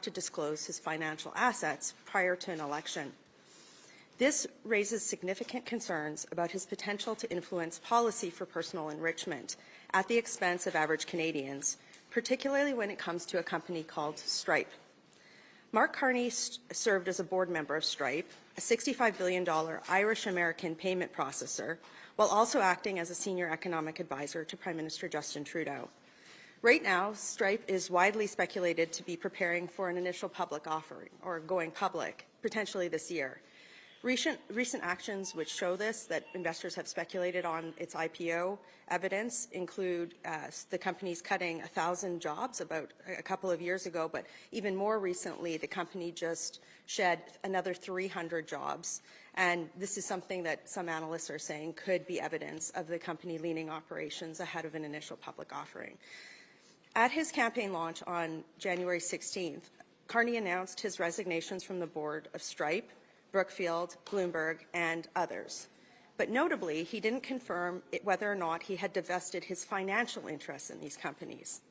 to disclose his financial assets prior to an election. This raises significant concerns about his potential to influence policy for personal enrichment at the expense of average Canadians, particularly when it comes to a company called Stripe. Mark Carney served as a board member of Stripe, a $65 billion Irish-American payment processor, while also acting as a senior economic advisor to Prime Minister Justin Trudeau. Right now, Stripe is widely speculated to be preparing for an initial public offering, or going public, potentially this year. Recent actions which show this, that investors have speculated on its IPO evidence, include the company's cutting 1,000 jobs about a couple of years ago, but even more recently, the company just shed another 300 jobs. And this is something that some analysts are saying could be evidence of the company leaning operations ahead of an initial public offering. At his campaign launch on January 16th, Carney announced his resignations from the board of Stripe, Brookfield, Bloomberg, and others. But notably, he didn't confirm whether or not he had divested his financial interests in these companies.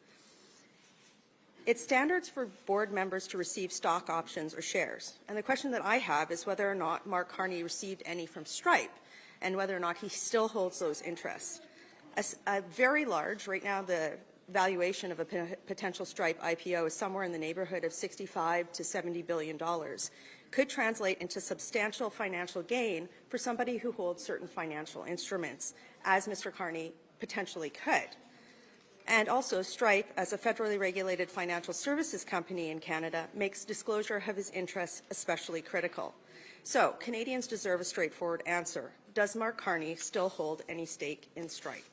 It's standards for board members to receive stock options or shares. And the question that I have is whether or not Mark Carney received any from Stripe and whether or not he still holds those interests. A very large, right now the valuation of a potential Stripe IPO is somewhere in the neighborhood of $65 to $70 billion. Could translate into substantial financial gain for somebody who holds certain financial instruments, as Mr. Carney potentially could. And also, Stripe, as a federally regulated financial services company in Canada, makes disclosure of his interests especially critical. So, Canadians deserve a straightforward answer. Does Mark Carney still hold any stake in Stripe?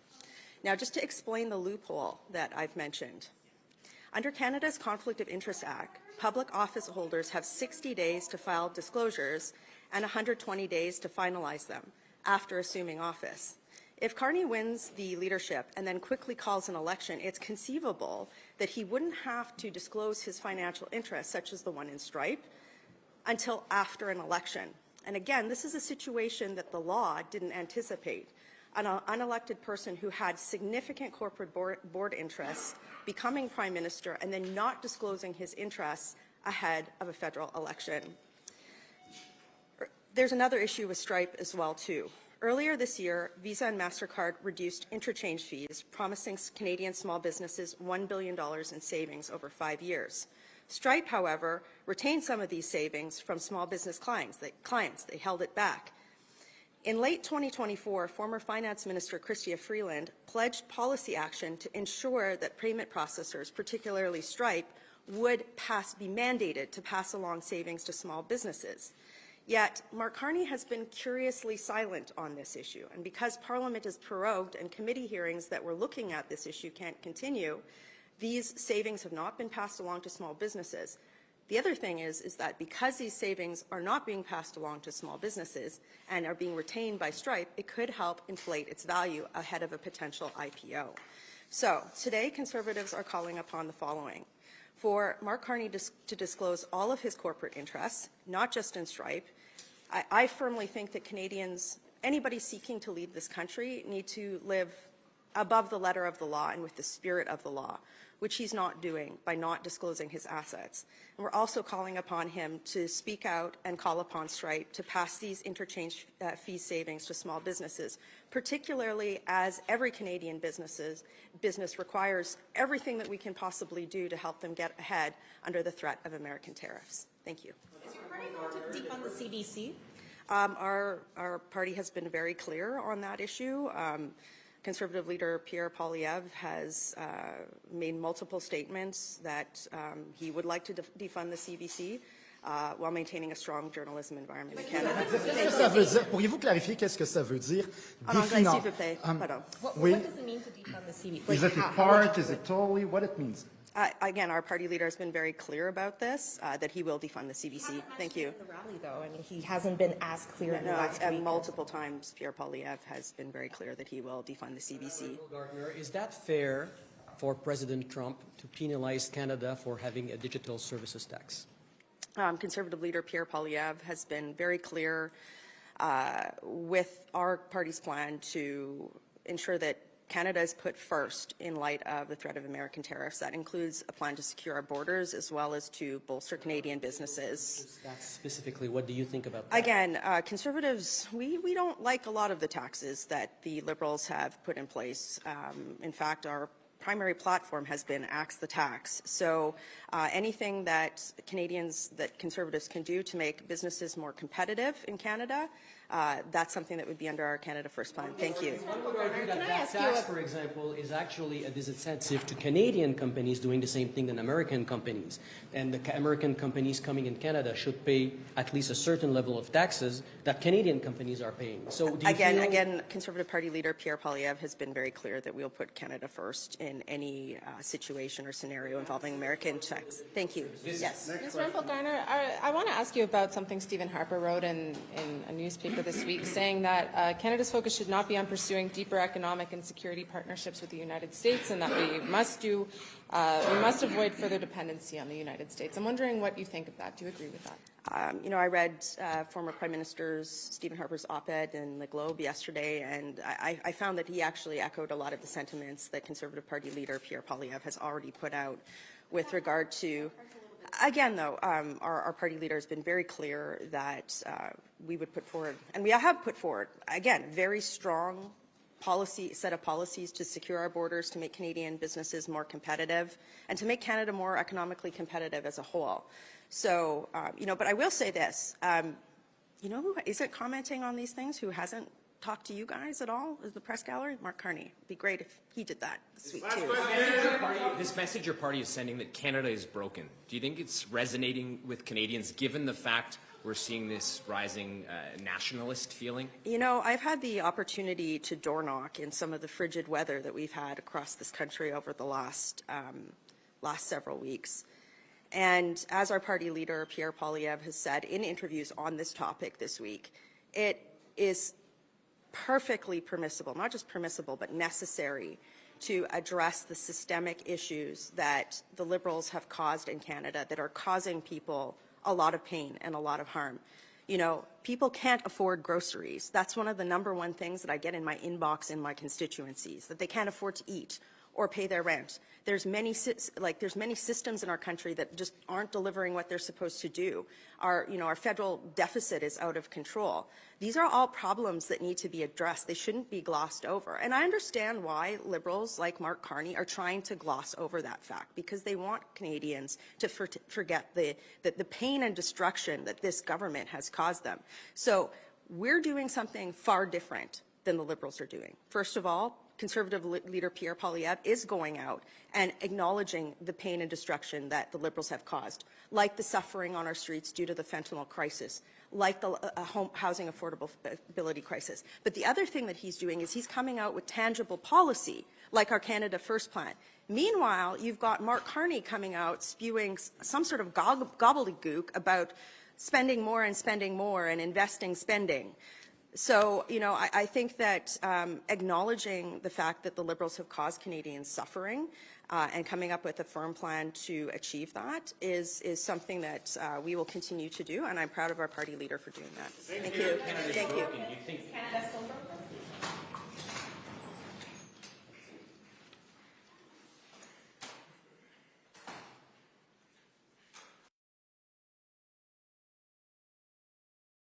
Now, just to explain the loophole that I've mentioned. Under Canada's Conflict of Interest Act, public office holders have 60 days to file disclosures and 120 days to finalize them after assuming office. If Carney wins the leadership and then quickly calls an election, it's conceivable that he wouldn't have to disclose his financial interests, such as the one in Stripe, until after an election. And again, this is a situation that the law didn't anticipate. An unelected person who had significant corporate board interests becoming Prime Minister and then not disclosing his interests ahead of a federal election. There's another issue with Stripe as well, too. Earlier this year, Visa and MasterCard reduced interchange fees, promising Canadian small businesses $1 billion in savings over 5 years. Stripe, however, retained some of these savings from small business clients. They held it back. In late 2024, former Finance Minister Chrystia Freeland pledged policy action to ensure that payment processors, particularly Stripe, would be mandated to pass along savings to small businesses. Yet, Mark Carney has been curiously silent on this issue, and because Parliament is prorogued and committee hearings that were looking at this issue can't continue, these savings have not been passed along to small businesses. The other thing is that because these savings are not being passed along to small businesses and are being retained by Stripe, it could help inflate its value ahead of a potential IPO. So today, Conservatives are calling upon the following. For Mark Carney to disclose all of his corporate interests, not just in Stripe. I firmly think that Canadians, anybody seeking to lead this country, need to live above the letter of the law and with the spirit of the law, which he's not doing by not disclosing his assets. And we're also calling upon him to speak out and call upon Stripe to pass these interchange fee savings to small businesses, particularly as every Canadian business requires everything that we can possibly do to help them get ahead under the threat of American tariffs. Thank you. Is your party going to defund the CBC? Our party has been very clear on that issue. Conservative leader Pierre Poilievre has made multiple statements that he would like to defund the CBC while maintaining a strong journalism environment in Canada. Pourriez-vous clarifier qu'est-ce que ça veut dire? En anglais, s'il vous plaît. Pardon. What does it mean to defund the CBC? Is it part? Is it totally? What it means? Again, our party leader has been very clear about this, that he will defund the CBC. Thank you. The rally, though, I mean, he hasn't been as clear in the last week. Multiple times, Pierre Poilievre has been very clear that he will defund the CBC. Gardner, is that fair for President Trump to penalize Canada for having a digital services tax? Conservative leader Pierre Poilievre has been very clear with our party's plan to ensure that Canada is put first in light of the threat of American tariffs. That includes a plan to secure our borders as well as to bolster Canadian businesses. That's specifically, what do you think about that? Again, Conservatives, we don't like a lot of the taxes that the Liberals have put in place. In fact, our primary platform has been axe the tax. So anything that Conservatives can do to make businesses more competitive in Canada, that's something that would be under our Canada First plan. Thank you. One would argue that that tax, for example, is actually a disincentive to Canadian companies doing the same thing than American companies. And the American companies coming in Canada should pay at least a certain level of taxes that Canadian companies are paying. So do you feel... Again, Conservative Party leader Pierre Poilievre has been very clear that we'll put Canada first in any situation or scenario involving American tax. Thank you. Yes. Ms. Rempel-Garner, I want to ask you about something Stephen Harper wrote in a newspaper this week, saying that Canada's focus should not be on pursuing deeper economic and security partnerships with the United States, and that we must avoid further dependency on the United States. I'm wondering what you think of that. Do you agree with that? I read former Prime Minister Stephen Harper's op-ed in the Globe yesterday, and I found that he actually echoed a lot of the sentiments that Conservative Party leader Pierre Poilievre has already put out with regard to. Again, though, our party leader has been very clear that we would put forward, and we have put forward, again, very strong set of policies to secure our borders, to make Canadian businesses more competitive, and to make Canada more economically competitive as a whole. So, but I will say this, who isn't commenting on these things, who hasn't talked to you guys at all, is the press gallery? Mark Carney. It'd be great if he did that this week, too. This message your party is sending that Canada is broken, do you think it's resonating with Canadians, given the fact we're seeing this rising nationalist feeling? I've had the opportunity to door knock in some of the frigid weather that we've had across this country over the last several weeks. And as our party leader, Pierre Poilievre, has said in interviews on this topic this week, it is perfectly permissible, not just permissible, but necessary to address the systemic issues that the Liberals have caused in Canada that are causing people a lot of pain and a lot of harm. People can't afford groceries. That's one of the #1 things that I get in my inbox in my constituencies, that they can't afford to eat or pay their rent. There's many systems in our country that just aren't delivering what they're supposed to do. Our federal deficit is out of control. These are all problems that need to be addressed. They shouldn't be glossed over. And I understand why Liberals like Mark Carney are trying to gloss over that fact, because they want Canadians to forget the pain and destruction that this government has caused them. So we're doing something far different than the Liberals are doing. First of all, Conservative leader Pierre Poilievre is going out and acknowledging the pain and destruction that the Liberals have caused, like the suffering on our streets due to the fentanyl crisis, like the housing affordability crisis. But the other thing that he's doing is he's coming out with tangible policy, like our Canada First plan. Meanwhile, you've got Mark Carney coming out spewing some sort of gobbledygook about spending more and investing spending. So, I think that acknowledging the fact that the Liberals have caused Canadians suffering and coming up with a firm plan to achieve that is something that we will continue to do, and I'm proud of our party leader for doing that. Thank you. Thank you. Do you think Canada still